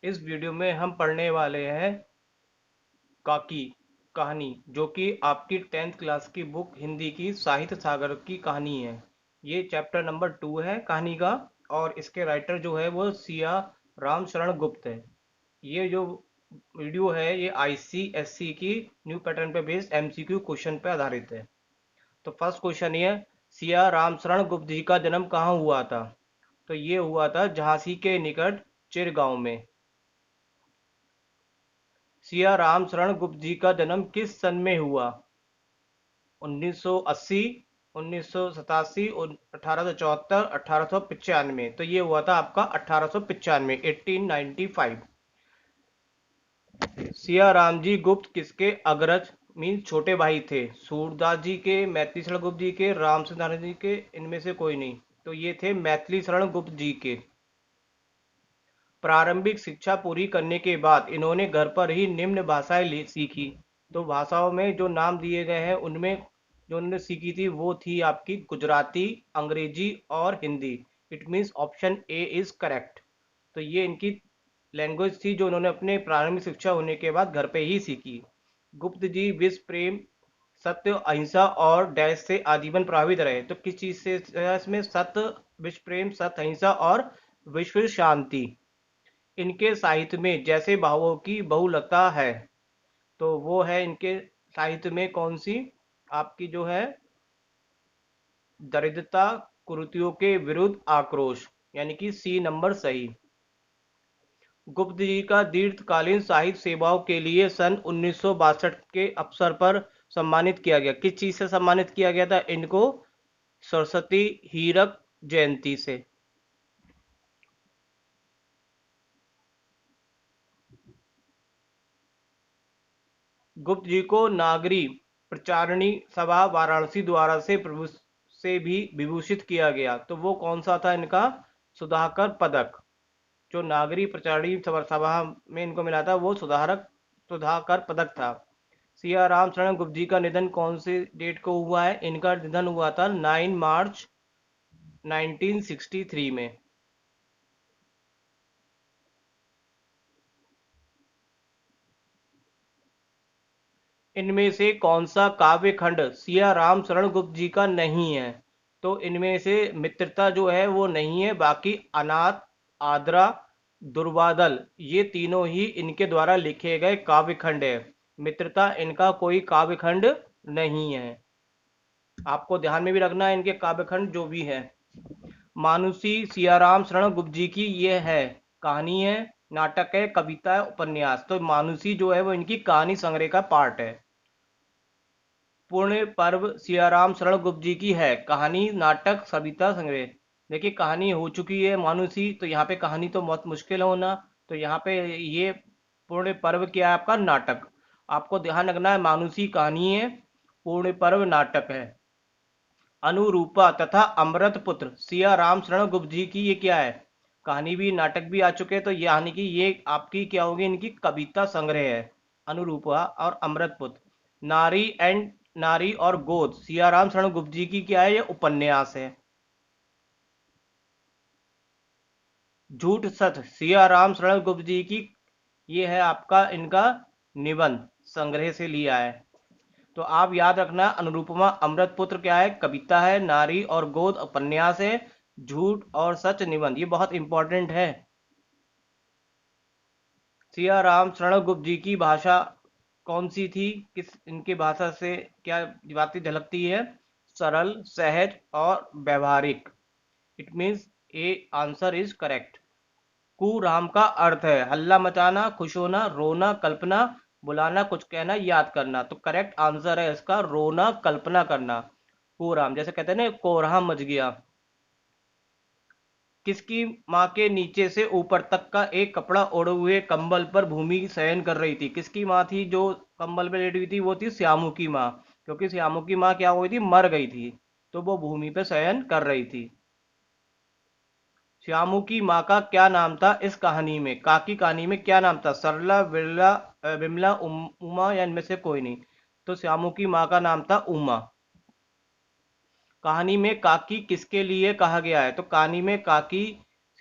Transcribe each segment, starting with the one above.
इस वीडियो में हम पढ़ने वाले हैं काकी कहानी, जो कि आपकी 10th क्लास की बुक हिंदी की साहित्य सागर की कहानी है। ये चैप्टर नंबर 2 है कहानी का। और इसके राइटर जो है वो सिया राम शरण गुप्त है। ये जो वीडियो है ये आईसीएससी की न्यू पैटर्न पे बेस्ड एमसीक्यू क्वेश्चन पे आधारित है। तो फर्स्ट क्वेश्चन ये सिया राम शरण गुप्त जी का जन्म कहाँ हुआ था। तो ये हुआ था झांसी के निकट चिरगांव में। सिया राम शरण गुप्त जी का जन्म किस सन में हुआ। 1980, 1987, 1874, 1895। तो ये हुआ था आपका 1895, 1895। सिया राम जी गुप्त किसके अग्रज मीन छोटे भाई थे। सूरदास जी के, मैथिली शरण गुप्त जी के, राम सिंह जी के, इनमें से कोई नहीं। तो ये थे मैथिली शरण गुप्त जी के। प्रारंभिक शिक्षा पूरी करने के बाद इन्होंने घर पर ही निम्न भाषाएं सीखी। तो भाषाओं में जो नाम दिए गए हैं उनमें जो उन्होंने सीखी थी वो थी आपकी गुजराती, अंग्रेजी और Hindi. It means option A is correct. तो ये इनकी लैंग्वेज थी जो उन्होंने अपने प्रारंभिक शिक्षा होने के बाद घर पे ही सीखी। गुप्त जी विश्व प्रेम, सत्य, अहिंसा और डैश से आजीवन प्रभावित रहे। तो किस चीज से इसमें सत्य, विश्व प्रेम, सत्य, अहिंसा और विश्व शांति। इनके साहित्य में जैसे भावों की बहुलता है। तो वो है इनके साहित्य में कौन सी, आपकी जो है दरिद्रता, कुरीतियों के विरुद्ध आक्रोश, यानी कि सी नंबर सही। गुप्त जी का दीर्घकालीन साहित्य सेवाओं के लिए सन 1962 के अवसर पर सम्मानित किया गया। किस चीज से सम्मानित किया गया था इनको। सरस्वती हीरक जयंती से। गुप्त जी को नागरी प्रचारणी सभा वाराणसी द्वारा से भी विभूषित किया गया। तो वो कौन सा था इनका, सुधाकर पदक। जो नागरी प्रचारणी सभा में इनको मिला था वो सुधाकर पदक था। सिया राम शरण गुप्त जी का निधन कौन से डेट को हुआ है। इनका निधन हुआ था 9 मार्च 1963 में। इनमें से कौन सा काव्य खंड सिया राम शरण गुप्त जी का नहीं है। तो इनमें से मित्रता जो है वो नहीं है, बाकी अनाथ, आद्रा, दुर्वादल, ये तीनों ही इनके द्वारा लिखे गए काव्य खंड है। मित्रता इनका कोई काव्य खंड नहीं है। आपको ध्यान में भी रखना है इनके काव्य खंड जो भी है। मानुषी सियाराम शरण गुप्त जी की ये है, कहानी है, नाटक है, कविता है, उपन्यास। तो मानुषी जो है वो इनकी कहानी संग्रह का पार्ट है। पूर्ण पर्व सियाराम शरण गुप्त जी की है, कहानी, नाटक, सविता संग्रह। देखिए कहानी हो चुकी है मानुषी, तो यहाँ पे कहानी तो बहुत मुश्किल होना। तो यहाँ पे ये पूर्ण पर्व क्या है आपका, नाटक। आपको ध्यान रखना है मानुषी कहानी है, पूर्ण पर्व नाटक है। अनुरूपा तथा अमृत पुत्र सिया राम शरण गुप्त जी की ये क्या है, कहानी भी नाटक भी आ चुके हैं। तो यानी कि ये आपकी क्या होगी, इनकी कविता संग्रह है, अनुरूपा और अमृत पुत्र। नारी एंड नारी और गोद सिया राम शरण गुप्त जी की क्या है, ये उपन्यास है। झूठ सच सिया राम शरण गुप्त जी की ये है आपका इनका निबंध संग्रह से लिया है। तो आप याद रखना, अनुरूपमा अमृत पुत्र क्या है, कविता है, नारी और गोद उपन्यास है, झूठ और सच निबंध, ये बहुत इंपॉर्टेंट है। सिया राम शरण गुप्त जी की भाषा कौन सी थी, किस इनकी भाषा से क्या बातें झलकती है, सरल, सहज और व्यवहारिक। It means a answer is correct. कुराम का अर्थ है हल्ला मचाना, खुश होना, रोना, कल्पना, बुलाना, कुछ कहना, याद करना। तो करेक्ट आंसर है इसका रोना, कल्पना करना। कुराम जैसे कहते हैं ना कोहराम मच गया। किसकी माँ के नीचे से ऊपर तक का एक कपड़ा ओढ़े हुए कंबल पर भूमि शयन कर रही थी। किसकी माँ थी जो कंबल पे लेटी हुई थी, वो थी श्यामू की माँ। क्योंकि श्यामू की माँ क्या हुई थी, मर गई थी। तो वो भूमि पे शयन कर रही थी। श्यामू की माँ का क्या नाम था इस कहानी में, काकी कहानी में क्या नाम था, सरला, बिरला, विमला, उमा या इनमें से कोई नहीं। तो श्यामू की माँ का नाम था उमा। कहानी में काकी किसके लिए कहा गया है। तो कहानी में काकी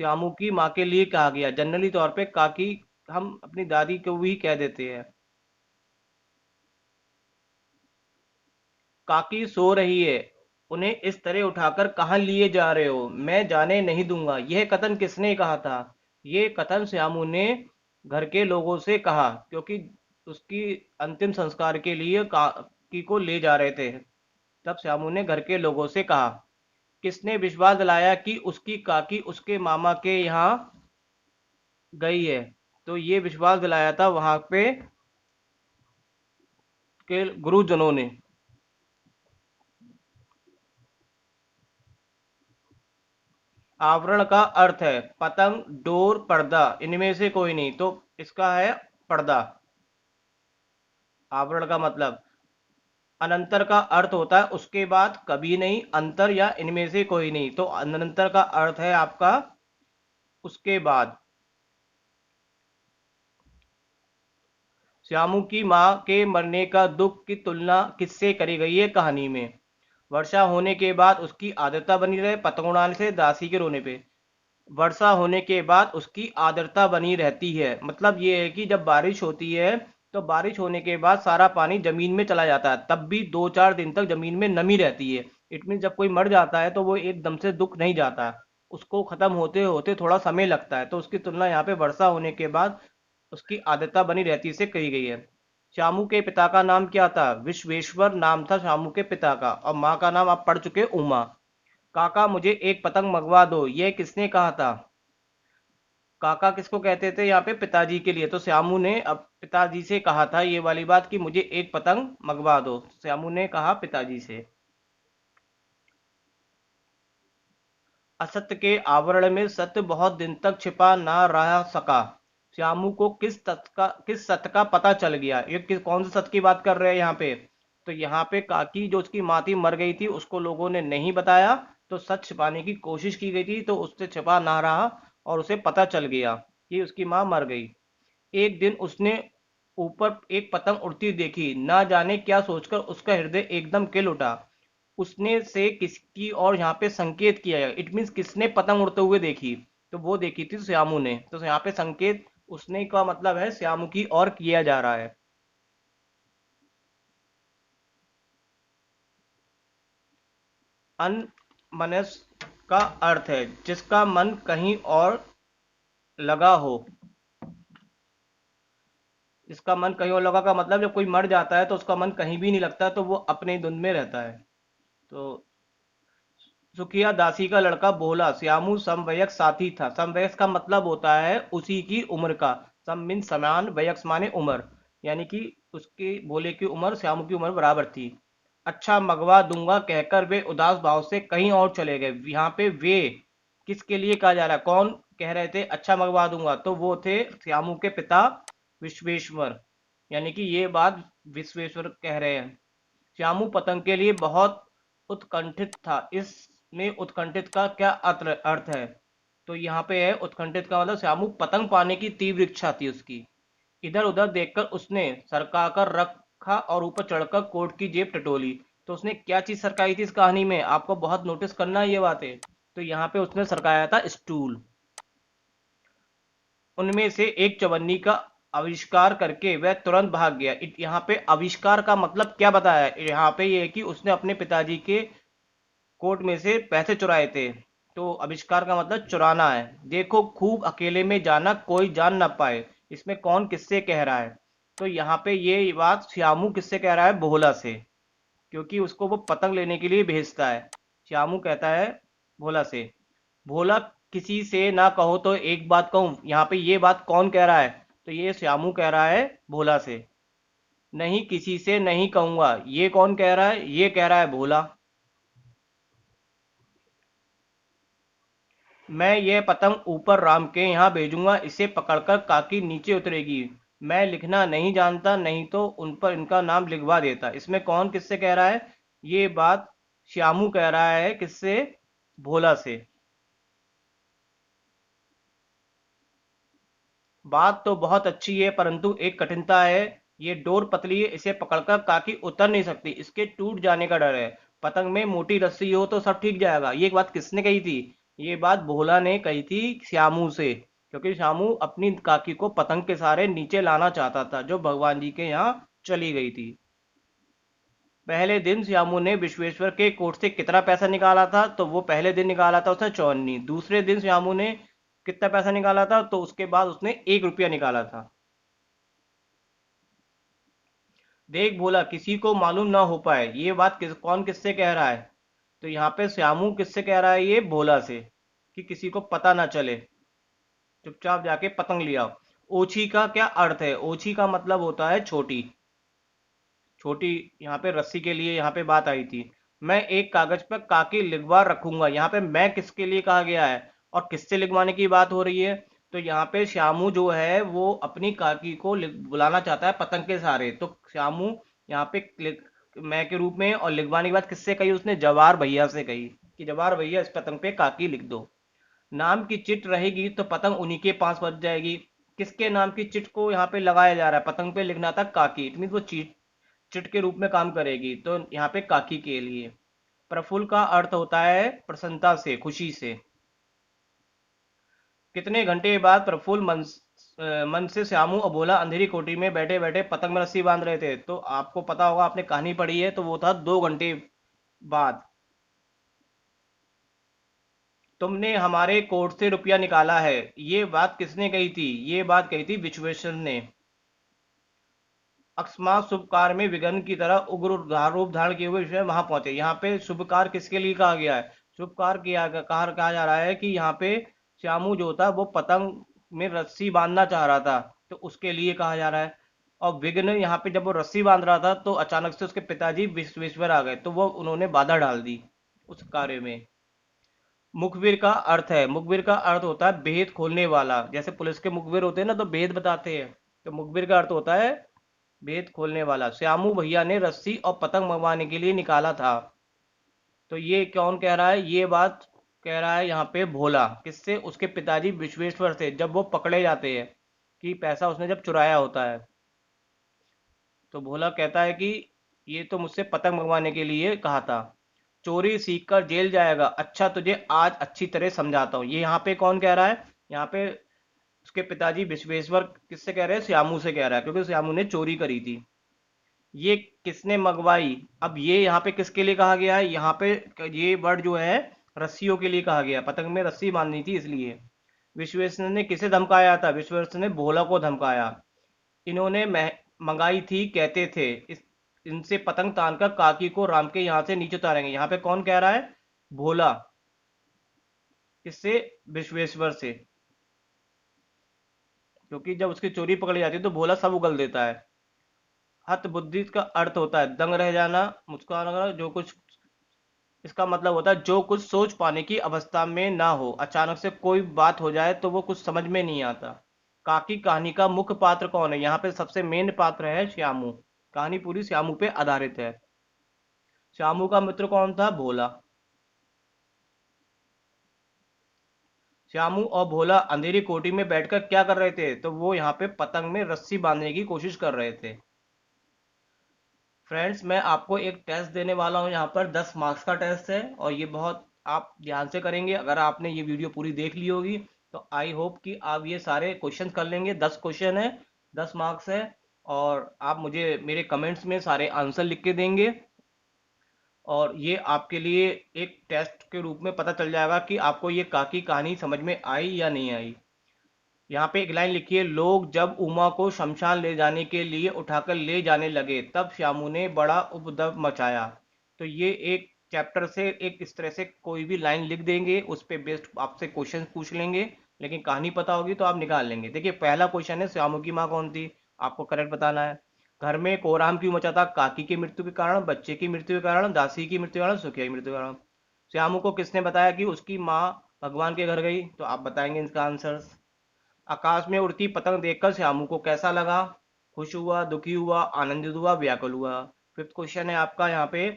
श्यामू की माँ के लिए कहा गया। जनरली तौर पे काकी हम अपनी दादी को भी कह देते हैं। काकी सो रही है, उन्हें इस तरह उठाकर कहाँ लिए जा रहे हो? मैं जाने नहीं दूंगा। यह कथन किसने कहा था? ये कथन श्यामू ने घर के लोगों से कहा, क्योंकि उसकी अंतिम संस्कार के लिए काकी को ले जा रहे थे। तब श्यामू ने घर के लोगों से कहा। किसने विश्वास दिलाया कि उसकी काकी उसके मामा के यहाँ गई है? तो ये विश्वास दिलाया था वहां पे के गुरुजनों ने। आवरण का अर्थ है पतंग, डोर, पर्दा, इनमें से कोई नहीं, तो इसका है पर्दा। आवरण का मतलब। अनंतर का अर्थ होता है उसके बाद, कभी नहीं, अंतर या इनमें से कोई नहीं, तो अनंतर का अर्थ है आपका उसके बाद। श्यामू की माँ के मरने का दुख की तुलना किससे करी गई है कहानी में? वर्षा होने के बाद उसकी आर्द्रता बनी रहे, पतंग उड़ाने से, दासी के रोने पे। वर्षा होने के बाद उसकी आर्द्रता बनी रहती है, मतलब ये है कि जब बारिश होती है तो बारिश होने के बाद सारा पानी जमीन में चला जाता है, तब भी 2-4 दिन तक जमीन में नमी रहती है। इट मीन जब कोई मर जाता है तो वो एकदम से दुख नहीं जाता, उसको खत्म होते होते थोड़ा समय लगता है, तो उसकी तुलना यहाँ पे वर्षा होने के बाद उसकी आर्द्रता बनी रहती से कही गई है। श्यामू के पिता का नाम क्या था? विश्वेश्वर नाम था श्यामू के पिता का, और माँ का नाम आप पढ़ चुके उमा। काका मुझे एक पतंग मंगवा दो, ये किसने कहा था? काका किसको कहते थे यहाँ पे? पिताजी के लिए। तो श्यामू ने अब पिताजी से कहा था ये वाली बात कि मुझे एक पतंग मंगवा दो, श्यामू ने कहा पिताजी से। असत्य के आवरण में सत्य बहुत दिन तक छिपा ना रह सका। श्यामू को किस सत्य का पता चल गया? ये कौन से सत्य की बात कर रहे हैं यहाँ पे? तो यहाँ पे काकी जो उसकी माँ थी मर गई थी, उसको लोगों ने नहीं बताया, तो सच छिपाने की कोशिश की गई थी, तो उससे छिपा ना रहा और उसे पता चल गया कि उसकी माँ मर गई। एक दिन उसने ऊपर एक पतंग उड़ती देखी, ना जाने क्या सोचकर उसका हृदय एकदम खिल उठा। उसने से किसकी और यहाँ पे संकेत किया है, इट मीन्स किसने पतंग उड़ते हुए देखी? तो वो देखी थी श्यामू ने, तो यहाँ पे संकेत उसने का मतलब है श्यामू की ओर किया जा रहा है। अनमनस का अर्थ है जिसका मन कहीं और लगा हो। इसका मन कहीं और लगा का मतलब जब कोई मर जाता है तो उसका मन कहीं भी नहीं लगता, तो वो अपने धुन में रहता है। तो सुखिया दासी का लड़का भोला श्यामू समवयस्क साथी था। समवयस्क का मतलब होता है उसी की उम्र का। सम मीन समान, वयस्क माने उम्र, यानी कि उसके भोले की उम्र श्यामू की उम्र बराबर थी। अच्छा मंगवा दूंगा कहकर वे उदास भाव से कहीं और चले गए। यहाँ पे वे किसके लिए कहा जा रहा है? कौन कह रहे थे अच्छा मंगवा दूंगा? तो वो थे श्यामू के पिता विश्वेश्वर, यानी कि ये बात विश्वेश्वर कह रहे हैं। श्यामू पतंग के लिए बहुत उत्कंठित था। इसमें उत्कंठित का क्या अर्थ है? तो यहाँ पे है उत्कंठित का मतलब श्यामू पतंग पाने की तीव्र इच्छा थी उसकी। इधर उधर देखकर उसने सरका कर रखा और ऊपर चढ़कर कोट की जेब टटोली। तो उसने क्या चीज सरकाई थी इस कहानी में? आपको बहुत नोटिस करना है ये बातें। तो यहाँ पे उसने सरकाया था स्टूल। उनमें से एक चवन्नी का आविष्कार करके वह तुरंत भाग गया। यहाँ पे आविष्कार का मतलब क्या बताया है? यहाँ पे ये है कि उसने अपने पिताजी के कोर्ट में से पैसे चुराए थे, तो आविष्कार का मतलब चुराना है। देखो खूब अकेले में जाना, कोई जान ना पाए। इसमें कौन किससे कह रहा है? तो यहाँ पे ये बात श्यामू किससे कह रहा है? भोला से, क्योंकि उसको वो पतंग लेने के लिए भेजता है। श्यामू कहता है भोला से। भोला किसी से ना कहो तो एक बात कहूँ, यहाँ पे ये बात कौन कह रहा है? तो ये श्यामू कह रहा है भोला से। नहीं किसी से नहीं कहूंगा, ये कौन कह रहा है? ये कह रहा है भोला। मैं ये पतंग ऊपर राम के यहाँ भेजूंगा, इसे पकड़कर काकी नीचे उतरेगी। मैं लिखना नहीं जानता, नहीं तो उन पर इनका नाम लिखवा देता। इसमें कौन किससे कह रहा है? ये बात श्यामू कह रहा है किससे? भोला से। बात तो बहुत अच्छी है परंतु एक कठिनता है। ये डोर पतली है, इसे पकड़कर काकी उतर नहीं सकती, इसके टूट जाने का डर है। पतंग में मोटी रस्सी हो तो सब ठीक जाएगा। ये एक बात किसने कही थी? ये बात भोला ने कही थी श्यामू से। क्योंकि श्यामू अपनी काकी को पतंग के सहारे नीचे लाना चाहता था, जो भगवान जी के यहाँ चली गई थी। पहले दिन श्यामू ने विश्वेश्वर के कोट से कितना पैसा निकाला था, तो वो पहले दिन निकाला था उसने 54। दूसरे दिन श्यामू ने कितना पैसा निकाला था, तो उसके बाद उसने 1 रुपया निकाला था। देख भोला, किसी को मालूम ना हो पाए, ये बात कौन किससे कह रहा है? तो यहाँ पे श्यामू किससे कह रहा है? ये भोला से, कि किसी को पता ना चले, चुपचाप जाके पतंग लिया। ओछी का क्या अर्थ है? ओछी का मतलब होता है छोटी। छोटी, यहाँ पे रस्सी के लिए यहाँ पे बात आई थी। मैं एक कागज पर काकी लिखवा रखूंगा, यहाँ पे मैं किसके लिए कहा गया है और किससे लिखवाने की बात हो रही है? तो यहाँ पे श्यामू जो है वो अपनी काकी को बुलाना चाहता है पतंग के सहारे। तो श्यामू यहाँ पे मैं के रूप में, और लिखवाने की बात किससे कही उसने? जवाहर भैया से कही, कि जवाहर भैया इस पतंग पे काकी लिख दो। नाम की चिट रहेगी तो पतंग उन्हीं के पास बच जाएगी। किसके नाम की चिट को यहाँ पे लगाया जा रहा है? पतंग पे लिखना था काकी, इट मीन वो चिट चिट के रूप में काम करेगी, तो यहाँ पे काकी के लिए। प्रफुल्ल का अर्थ होता है प्रसन्नता से, खुशी से। कितने घंटे बाद प्रफुल्ल मन से श्यामू और भोला अंधेरी कोठी में बैठे बैठे पतंग में रस्सी बांध रहे थे? तो आपको पता होगा, आपने कहानी पढ़ी है, तो वो था 2 घंटे बाद। तुमने हमारे कोर्ट से रुपया निकाला है, ये बात किसने कही थी? ये बात कही थी विश्वेश्वर ने। अकस्मात शुभ कार्य में विघ्न की तरह उग्र रूप धारण किए हुए विष्णु वहां पहुंचे। यहाँ पे शुभ कार्य किसके लिए कहा गया है? शुभ कार्य कहा जा रहा है कि यहाँ पे श्यामू जो था वो पतंग में रस्सी बांधना चाह रहा था, तो उसके लिए कहा जा रहा है। और विघ्न, यहाँ पे जब वो रस्सी बांध रहा था तो अचानक से उसके पिताजी विश्वेश्वर आ गए, तो वो उन्होंने बाधा डाल दी उस कार्य में। मुखबिर का अर्थ है, मुखबिर का अर्थ होता है भेद खोलने वाला। जैसे पुलिस के मुखबिर होते हैं ना, तो भेद बताते हैं। तो मुखबिर का अर्थ होता है भेद खोलने वाला। श्यामू भैया ने रस्सी और पतंग मंगवाने के लिए निकाला था। तो ये कौन कह रहा है? ये बात कह रहा है यहाँ पे भोला। किससे? उसके पिताजी विश्वेश्वर से, जब वो पकड़े जाते हैं कि पैसा उसने जब चुराया होता है। तो भोला कहता है कि ये तो मुझसे पतंग मंगवाने के लिए कहा था। चोरी सीख कर जेल जाएगा, अच्छा तुझे आज अच्छी तरह समझाता हूँ। ये यहाँ पे कौन कह रहा है? यहाँ पे उसके पिताजी विश्वेश्वर किससे कह रहे हैं? श्यामू से कह रहा है, क्योंकि श्यामू ने चोरी करी थी। ये किसने मंगवाई? अब ये यहाँ पे किसके लिए कहा गया है? यहाँ पे ये वर्ड जो है रस्सियों के लिए कहा गया, पतंग में रस्सी बांधनी थी इसलिए। विश्वेश्वर ने किसे धमकाया था? विश्वेश्वर ने भोला को धमकाया। इन्होंने मंगाई थी, कहते थे इनसे पतंग तान कर काकी को राम के यहाँ से नीचे उतारेंगे। यहाँ पे कौन कह रहा है? भोला। किससे? विश्वेश्वर से। क्योंकि जब उसकी चोरी पकड़ी जाती है तो भोला सब उगल देता है। हत बुद्धि का अर्थ होता है दंग रह जाना, मुस्कुराना, जो कुछ। इसका मतलब होता है जो कुछ सोच पाने की अवस्था में ना हो, अचानक से कोई बात हो जाए तो वो कुछ समझ में नहीं आता। काकी कहानी का मुख्य पात्र कौन है? यहाँ पे सबसे मेन पात्र है श्यामू। कहानी पूरी श्यामू पे आधारित है। श्यामू का मित्र कौन था? भोला। श्यामू और भोला अंधेरी कोठी में बैठकर क्या कर रहे थे? तो वो यहाँ पे पतंग में रस्सी बांधने की कोशिश कर रहे थे। फ्रेंड्स, मैं आपको एक टेस्ट देने वाला हूँ यहाँ पर, 10 मार्क्स का टेस्ट है, और ये बहुत आप ध्यान से करेंगे। अगर आपने ये वीडियो पूरी देख ली होगी तो आई होप कि आप ये सारे क्वेश्चन कर लेंगे। 10 क्वेश्चन है, 10 मार्क्स है, और आप मुझे मेरे कमेंट्स में सारे आंसर लिख के देंगे। और ये आपके लिए एक टेस्ट के रूप में पता चल जाएगा कि आपको ये काकी कहानी समझ में आई या नहीं आई। यहाँ पे एक लाइन लिखी है, लोग जब उमा को शमशान ले जाने के लिए उठाकर ले जाने लगे तब श्यामू ने बड़ा उपद्रव मचाया। तो ये एक चैप्टर से एक इस तरह से कोई भी लाइन लिख देंगे, उस पे बेस्ड आपसे क्वेश्चन पूछ लेंगे, लेकिन कहानी पता होगी तो आप निकाल लेंगे। देखिए, पहला क्वेश्चन है श्यामू की माँ कौन थी? आपको करेक्ट बताना है। घर में कोहराम क्यों मचा था? काकी की मृत्यु के कारण, बच्चे की मृत्यु के कारण, दासी की मृत्यु के कारण, सुखिया की मृत्यु के कारण। श्यामू को किसने बताया कि उसकी माँ भगवान के घर गई? तो आप बताएंगे इसका आंसर। आकाश में उड़ती पतंग देखकर श्यामू को कैसा लगा? खुश हुआ, दुखी हुआ, आनंदित हुआ, व्याकुल हुआ। फिफ्थ क्वेश्चन है आपका यहाँ पे,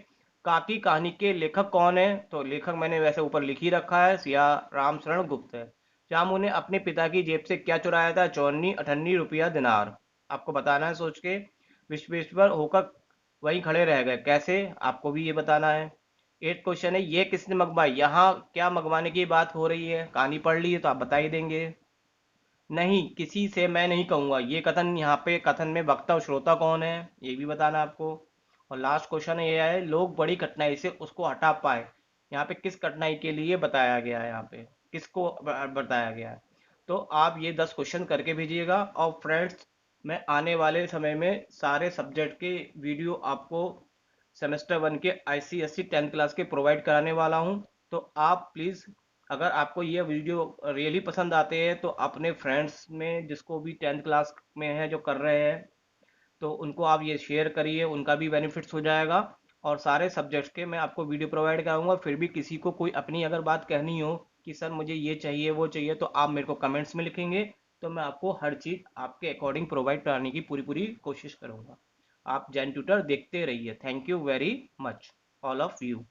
काकी कहानी के लेखक कौन है? तो लेखक मैंने वैसे ऊपर लिख ही रखा है, सिया राम शरण गुप्त है। श्यामू ने अपने पिता की जेब से क्या चुराया था? चौन्नी, अठन्नी, रुपया, दिनार। आपको बताना है सोच के। विश्वेश्वर होकर वहीं खड़े रह गए, कैसे? आपको भी ये बताना है। एट क्वेश्चन है, ये किसने मंगवाई? यहाँ क्या मंगवाने की बात हो रही है? कहानी पढ़ ली है तो आप बता ही देंगे। नहीं, किसी से मैं नहीं कहूँगा। ये कथन, यहाँ पे कथन में वक्ता और श्रोता कौन है, ये भी बताना आपको। और लास्ट क्वेश्चन ये है, लोग बड़ी कठिनाई से उसको हटा पाए। यहाँ पे किस कठिनाई के लिए बताया गया है, यहाँ पे किसको बताया गया है। तो आप ये 10 क्वेश्चन करके भेजिएगा। और फ्रेंड्स, मैं आने वाले समय में सारे सब्जेक्ट के वीडियो आपको सेमेस्टर 1 के आईसीएससी 10th क्लास के प्रोवाइड कराने वाला हूँ। तो आप प्लीज़, अगर आपको ये वीडियो रियली पसंद आते हैं तो अपने फ्रेंड्स में जिसको भी 10th क्लास में है जो कर रहे हैं, तो उनको आप ये शेयर करिए, उनका भी बेनिफिट्स हो जाएगा। और सारे सब्जेक्ट्स के मैं आपको वीडियो प्रोवाइड कराऊंगा। फिर भी किसी को कोई अपनी अगर बात कहनी हो कि सर मुझे ये चाहिए वो चाहिए, तो आप मेरे को कमेंट्स में लिखेंगे। तो मैं आपको हर चीज़ आपके अकॉर्डिंग प्रोवाइड कराने की पूरी पूरी कोशिश करूंगा। आप जैन ट्यूटर देखते रहिए। Thank you very much, all of you.